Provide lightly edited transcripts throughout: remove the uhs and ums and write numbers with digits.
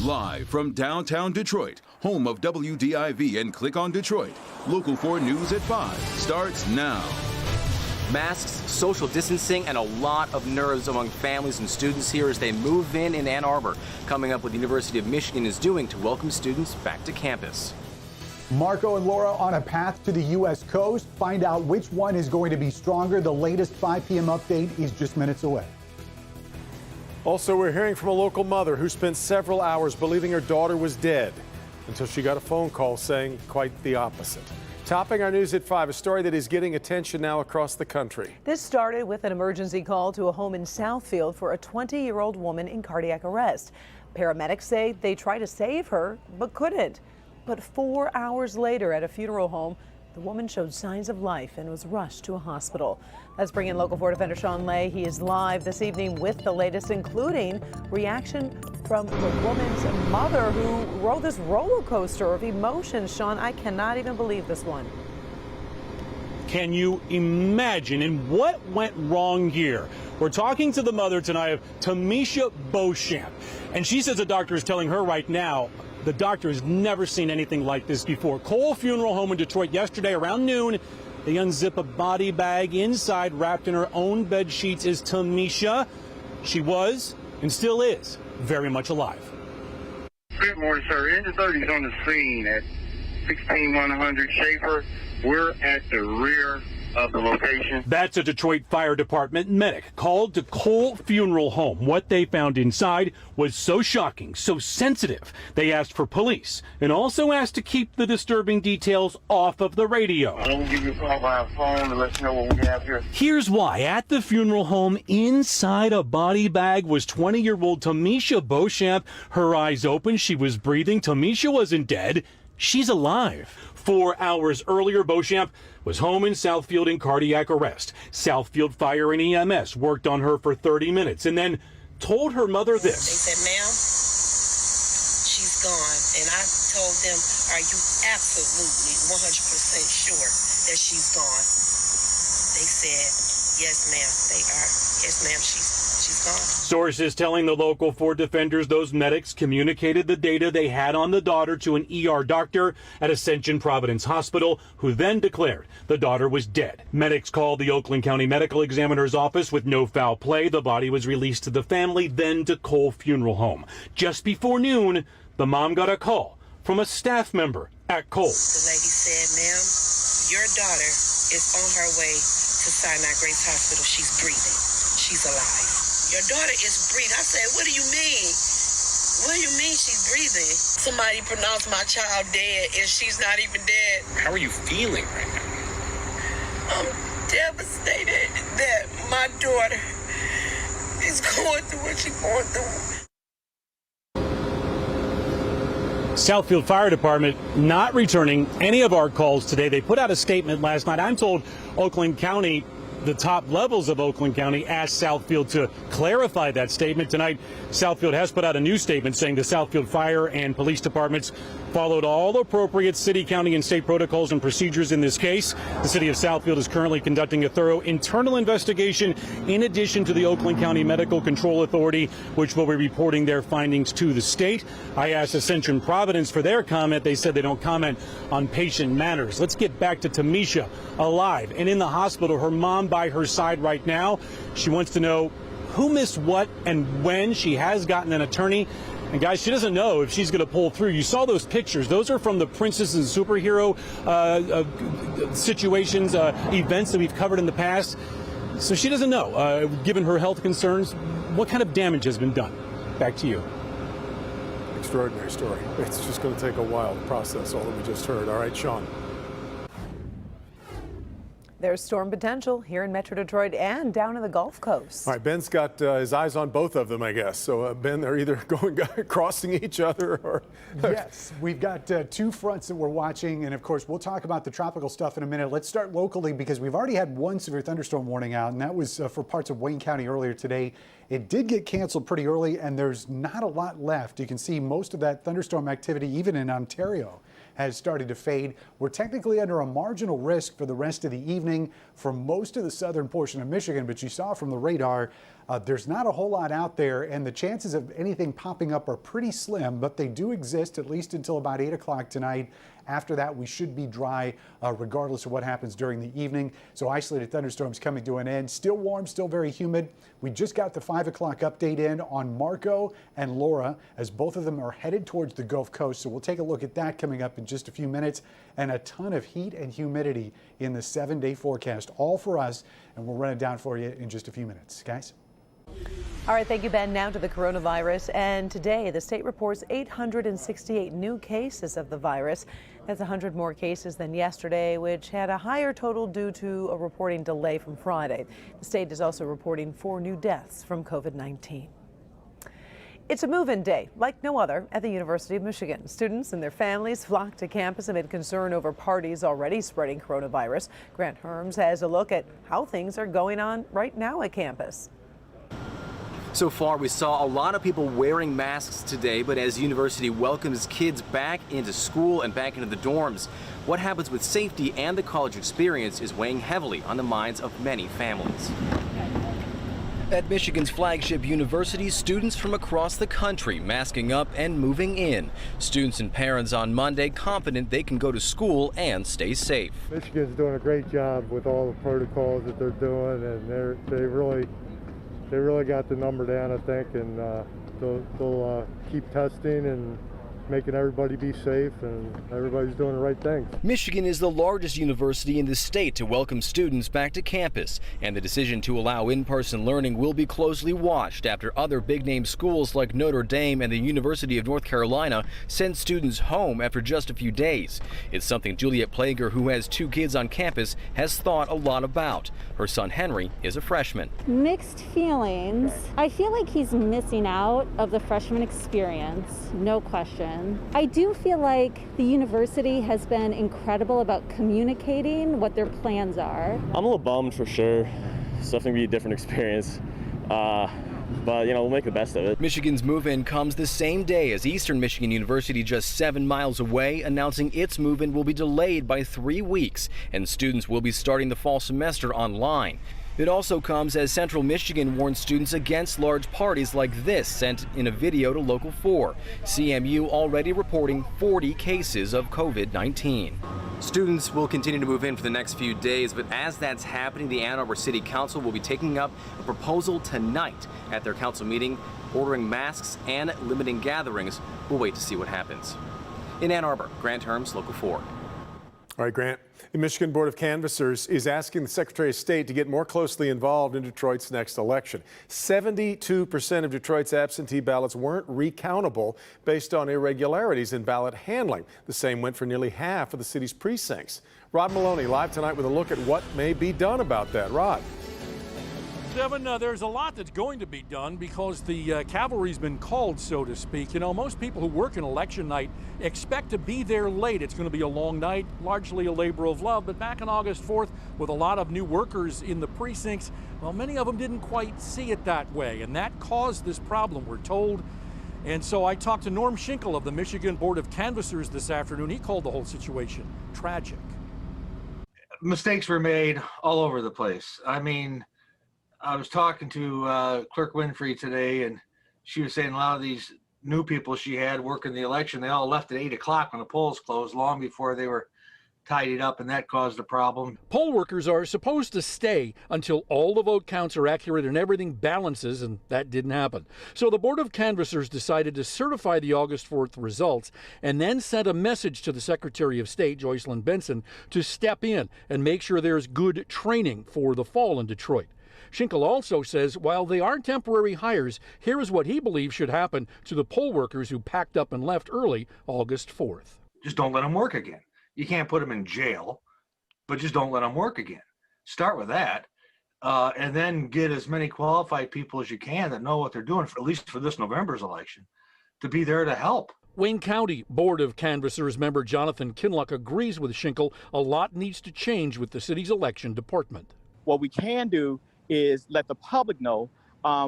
Live from downtown Detroit, home of WDIV and Click on Detroit, Local 4 News at 5 starts now. Masks, social distancing, and a lot of nerves among families and students here as they move in Ann Arbor. Coming up, what the University of Michigan is doing to welcome students back to campus. Marco and Laura on a path to the U.S. coast. Find out which one is going to be stronger. The latest 5 p.m. update is just minutes away. Also, we're hearing from a local mother who spent several hours believing her daughter was dead until she got a phone call saying quite the opposite. Topping our news at 5, a story that is getting attention now across the country. This started with an emergency call to a home in Southfield for a 20-year-old woman in cardiac arrest. Paramedics say they tried to save her but couldn't. But 4 hours later at a funeral home, the woman showed signs of life and was rushed to a hospital. Let's bring in Local 4 defender Sean Lay. He is live this evening with the latest, including reaction from the woman's mother who rode this roller coaster of emotions. Sean, I cannot even believe this one. Can you imagine? And what went wrong here? We're talking to the mother tonight of Tamisha Beauchamp, and she says the doctor is telling her right now the doctor has never seen anything like this before. Cole Funeral Home in Detroit yesterday around noon. They unzip a body bag. Inside, wrapped in her own bed sheets, is Tamisha. She was, and still is, very much alive. Good morning, sir. Engine 30 is on the scene at 16100 Schaefer. We're at the rear of the location. That's a Detroit Fire Department medic called to Cole Funeral Home. What they found inside was so shocking, so sensitive, they asked for police and also asked to keep the disturbing details off of the radio. I'm going to give you a call by phone to let you know what we have here. Here's why. At the funeral home, inside a body bag was 20-year-old Tamisha Beauchamp. Her eyes open. She was breathing. Tamisha wasn't dead. She's alive. 4 hours earlier, Beauchamp was home in Southfield in cardiac arrest. Southfield Fire and EMS worked on her for 30 minutes and then told her mother this. They said, ma'am, she's gone. And I told them, are you absolutely 100% sure that she's gone? They said, yes, ma'am, they are. Yes, ma'am, she's gone. Sources telling the Local 4 defenders those medics communicated the data they had on the daughter to an ER doctor at Ascension Providence Hospital, who then declared the daughter was dead. Medics called the Oakland County Medical Examiner's office with no foul play. The body was released to the family, then to Cole Funeral Home. Just before noon, the mom got a call from a staff member at Cole. The lady said, ma'am, your daughter is on her way to Sinai Grace Hospital. She's breathing. She's alive. Your daughter is breathing. I said, what do you mean? What do you mean she's breathing? Somebody pronounced my child dead and she's not even dead. How are you feeling right now? I'm devastated that my daughter is going through what she's going through. Southfield Fire Department not returning any of our calls today. They put out a statement last night. I'm told Oakland County, the top levels of Oakland County, asked Southfield to clarify that statement. Tonight, Southfield has put out a new statement saying the Southfield Fire and Police Departments followed all appropriate city, county, and state protocols and procedures in this case. The city of Southfield is currently conducting a thorough internal investigation in addition to the Oakland County Medical Control Authority, which will be reporting their findings to the state. I asked Ascension Providence for their comment. They said they don't comment on patient matters. Let's get back to Tamisha, alive and in the hospital. Her mom by her side right now. She wants to know who missed what and when. She has gotten an attorney. And guys, she doesn't know if she's going to pull through. You saw those pictures. Those are from the Princess and Superhero situations, events that we've covered in the past. So she doesn't know, given her health concerns, what kind of damage has been done. Back to you. Extraordinary story. It's just going to take a while to process all that we just heard. All right, Sean. There's storm potential here in Metro Detroit and down in the Gulf Coast. All right, Ben's got his eyes on both of them, I guess. So, Ben, they're either crossing each other or... Yes, we've got two fronts that we're watching. And, of course, we'll talk about the tropical stuff in a minute. Let's start locally because we've already had one severe thunderstorm warning out, and that was for parts of Wayne County earlier today. It did get canceled pretty early, and there's not a lot left. You can see most of that thunderstorm activity, even in Ontario, has started to fade. We're technically under a marginal risk for the rest of the evening for most of the southern portion of Michigan, but you saw from the radar There's not a whole lot out there, and the chances of anything popping up are pretty slim, but they do exist at least until about 8 o'clock tonight. After that, we should be dry regardless of what happens during the evening. So isolated thunderstorms coming to an end. Still warm, still very humid. We just got the 5 o'clock update in on Marco and Laura, as both of them are headed towards the Gulf Coast. So we'll take a look at that coming up in just a few minutes. And a ton of heat and humidity in the 7-day forecast, all for us. And we'll run it down for you in just a few minutes. Guys? All right, thank you, Ben. Now to the coronavirus. And today, the state reports 868 new cases of the virus. That's 100 more cases than yesterday, which had a higher total due to a reporting delay from Friday. The state is also reporting 4 new deaths from COVID-19. It's a move-in day like no other at the University of Michigan. Students and their families flock to campus amid concern over parties already spreading coronavirus. Grant Herms has a look at how things are going on right now at campus. So far, we saw a lot of people wearing masks today, but as the university welcomes kids back into school and back into the dorms, what happens with safety and the college experience is weighing heavily on the minds of many families. At Michigan's flagship university, students from across the country masking up and moving in. Students and parents on Monday confident they can go to school and stay safe. Michigan's doing a great job with all the protocols that they're doing, and they really got the number down, I think, and they'll keep testing and making everybody be safe, and everybody's doing the right thing. Michigan is the largest university in the state to welcome students back to campus, and the decision to allow in-person learning will be closely watched after other big-name schools like Notre Dame and the University of North Carolina send students home after just a few days. It's something Juliet Plager, who has 2 kids on campus, has thought a lot about. Her son Henry is a freshman. Mixed feelings. I feel like he's missing out of the freshman experience, no question. I do feel like the university has been incredible about communicating what their plans are. I'm a little bummed for sure. It's definitely be a different experience. But, we'll make the best of it. Michigan's move-in comes the same day as Eastern Michigan University, just 7 miles away, announcing its move-in will be delayed by 3 weeks, and students will be starting the fall semester online. It also comes as Central Michigan warns students against large parties like this, sent in a video to Local 4. CMU already reporting 40 cases of COVID-19. Students will continue to move in for the next few days, but as that's happening, the Ann Arbor City Council will be taking up a proposal tonight at their council meeting, ordering masks and limiting gatherings. We'll wait to see what happens. In Ann Arbor, Grant Herms, Local 4. All right, Grant. The Michigan Board of Canvassers is asking the Secretary of State to get more closely involved in Detroit's next election. 72% of Detroit's absentee ballots weren't recountable based on irregularities in ballot handling. The same went for nearly half of the city's precincts. Rod Maloney live tonight with a look at what may be done about that. Rod. Devin, there's a lot that's going to be done because the cavalry's been called, so to speak. Most people who work an election night expect to be there late. It's going to be a long night, largely a labor of love. But back on August 4th, with a lot of new workers in the precincts, well, many of them didn't quite see it that way. And that caused this problem, we're told. And so I talked to Norm Schinkel of the Michigan Board of Canvassers this afternoon. He called the whole situation tragic. Mistakes were made all over the place. I was talking to Clerk Winfrey today, and she was saying a lot of these new people she had working the election, they all left at 8 o'clock when the polls closed, long before they were tidied up, and that caused a problem. Poll workers are supposed to stay until all the vote counts are accurate and everything balances, and that didn't happen. So the Board of Canvassers decided to certify the August 4th results and then sent a message to the Secretary of State, Joycelyn Benson, to step in and make sure there's good training for the fall in Detroit. Schinkel also says while they are temporary hires, here is what he believes should happen to the poll workers who packed up and left early August 4th. Just don't let them work again. You can't put them in jail, but just don't let them work again. Start with that, and then get as many qualified people as you can that know what they're doing, at least for this November's election, to be there to help. Wayne County Board of Canvassers member Jonathan Kinlock agrees with Schinkel. A lot needs to change with the city's election department. What we can do is let the public know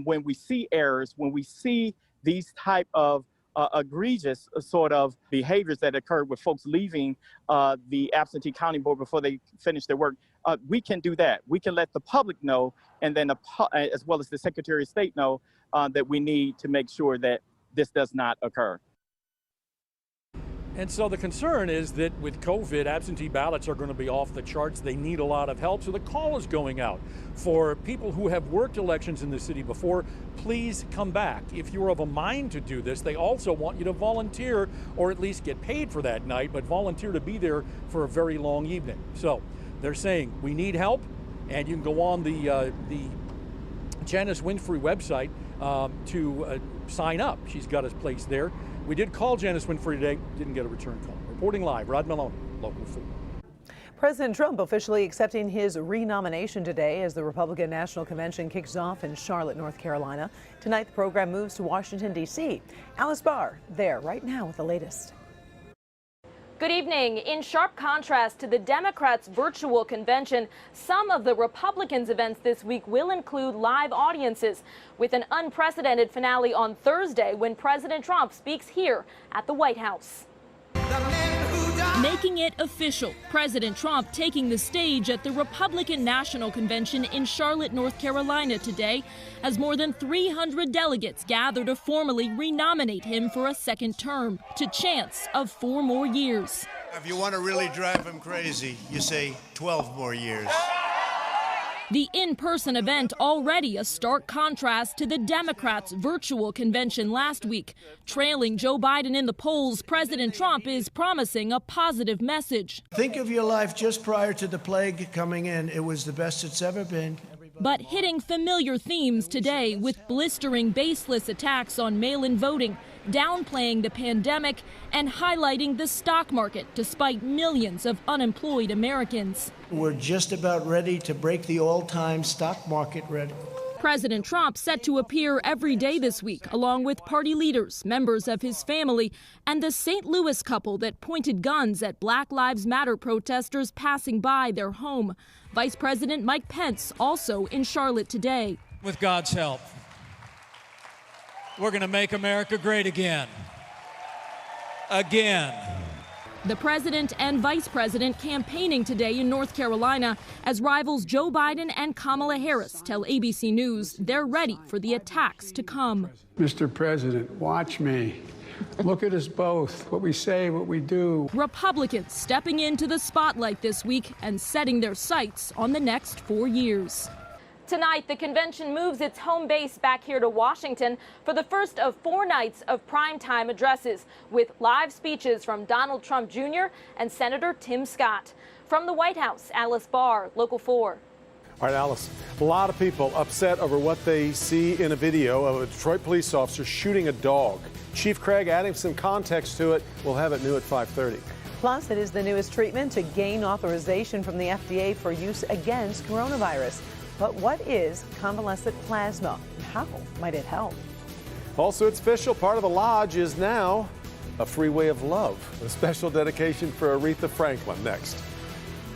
when we see errors, when we see these type of egregious sort of behaviors that occur with folks leaving the absentee counting board before they finish their work. we can do that. We can let the public know, and then as well as the Secretary of State know that we need to make sure that this does not occur. And so the concern is that with COVID, absentee ballots are going to be off the charts. They need a lot of help. So the call is going out for people who have worked elections in the city before. Please come back. If you're of a mind to do this, they also want you to volunteer or at least get paid for that night, but volunteer to be there for a very long evening. So they're saying we need help, and you can go on the Janice Winfrey website to sign up. She's got his place there. We did call Janice Winfrey today, didn't get a return call. Reporting live, Rod Maloney, Local 4. President Trump officially accepting his renomination today as the Republican National Convention kicks off in Charlotte, North Carolina. Tonight, the program moves to Washington, D.C. Alice Barr there right now with the latest. Good evening. In sharp contrast to the Democrats' virtual convention, some of the Republicans' events this week will include live audiences, with an unprecedented finale on Thursday when President Trump speaks here at the White House. Making it official, President Trump taking the stage at the Republican National Convention in Charlotte, North Carolina today, as more than 300 delegates gather to formally renominate him for a second term to chance of 4 more years. If you want to really drive him crazy, you say 12 more years. The in-person event already a stark contrast to the Democrats' virtual convention last week. Trailing Joe Biden in the polls, President Trump is promising a positive message. Think of your life just prior to the plague coming in. It was the best it's ever been. But hitting familiar themes today with blistering baseless attacks on mail-in voting, downplaying the pandemic, and highlighting the stock market despite millions of unemployed Americans. We're just about ready to break the all-time stock market record. President Trump set to appear every day this week, along with party leaders, members of his family, and the St. Louis couple that pointed guns at Black Lives Matter protesters passing by their home. Vice President Mike Pence also in Charlotte today. With God's help, we're going to make America great again. Again. The president and vice president campaigning today in North Carolina as rivals Joe Biden and Kamala Harris tell ABC News they're ready for the attacks to come. Mr. President, watch me. Look at us both, what we say, what we do. Republicans stepping into the spotlight this week and setting their sights on the next 4 years. Tonight, the convention moves its home base back here to Washington for the first of 4 nights of primetime addresses with live speeches from Donald Trump Jr. and Senator Tim Scott. From the White House, Alice Barr, Local 4. All right, Alice, a lot of people upset over what they see in a video of a Detroit police officer shooting a dog. Chief Craig adding some context to it. We'll have it new at 5:30. Plus, it is the newest treatment to gain authorization from the FDA for use against coronavirus. But what is convalescent plasma? How might it help? Also, it's official. Part of the lodge is now a freeway of love. A special dedication for Aretha Franklin next.